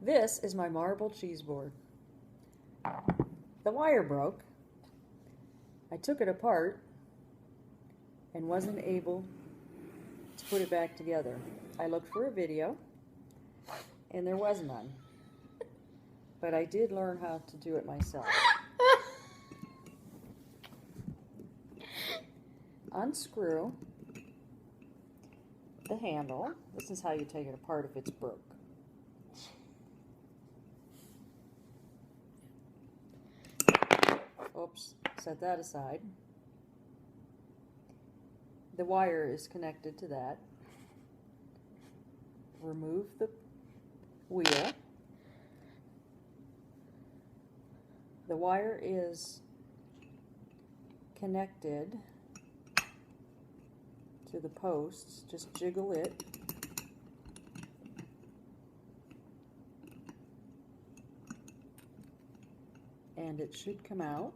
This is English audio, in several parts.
This is my marble cheese board. The wire broke. I took it apart and wasn't able to put it back together. I looked for a video and there was none. But I did learn how to do it myself. Unscrew the handle. This is how you take it apart if it's broke. Oops, set that aside. The wire is connected to that. Remove the wheel. The wire is connected to the posts. Just jiggle it. And it should come out.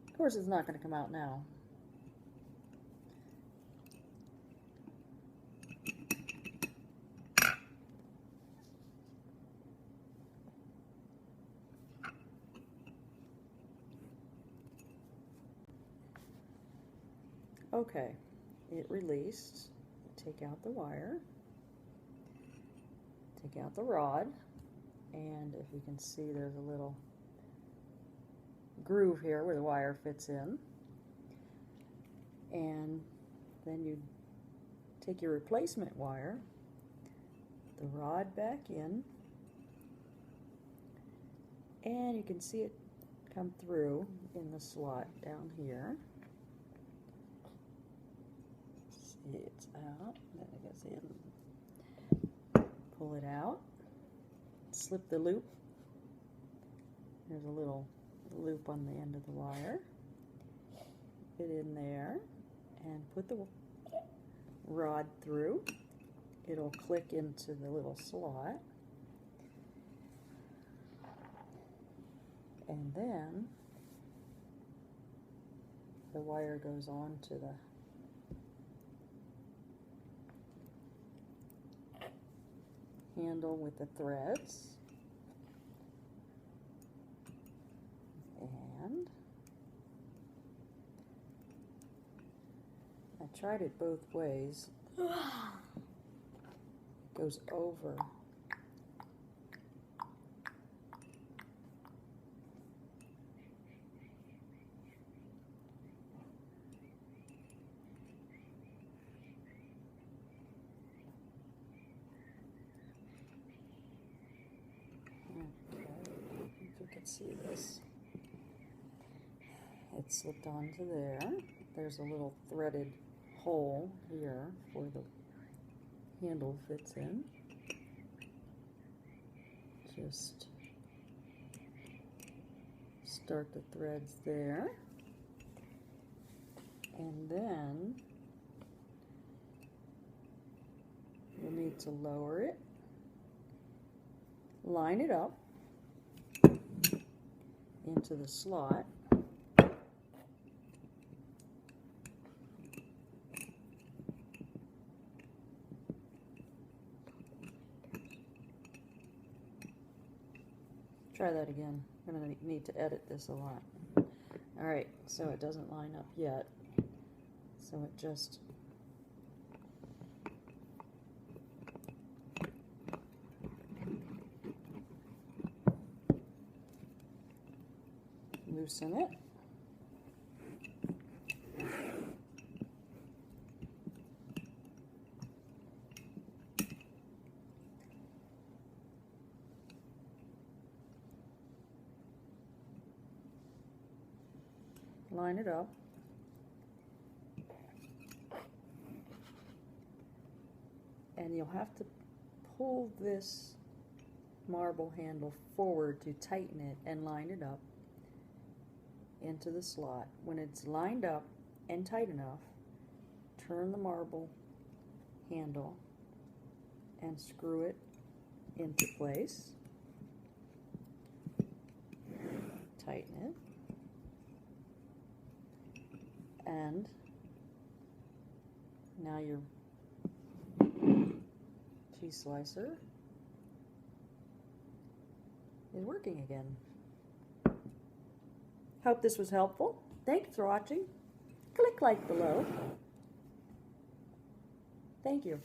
Of course, it's not going to come out now. Okay, it released. Take out the wire, take out the rod, and if you can see, there's a little groove here where the wire fits in. And then you take your replacement wire, the rod back in, and you can see it come through in the slot down here. It's out, then it goes in. Pull it out, slip the loop. There's a little loop on the end of the wire. Fit in there and put the rod through. It'll click into the little slot. And then the wire goes on to the handle with the threads, and I tried it both ways. It goes over. See this. It slipped onto there. There's a little threaded hole here where the handle fits in. Just start the threads there. And then you'll need to lower it, line it up into the slot, try that again. I'm going to need to edit this a lot. Alright, so it doesn't line up yet, so it just loosen it. Line it up. And you'll have to pull this marble handle forward to tighten it and line it up into the slot. When it's lined up and tight enough, turn the marble handle and screw it into place. Tighten it and Now your cheese slicer is working again. Hope this was helpful. Thanks for watching. Click like below. Thank you.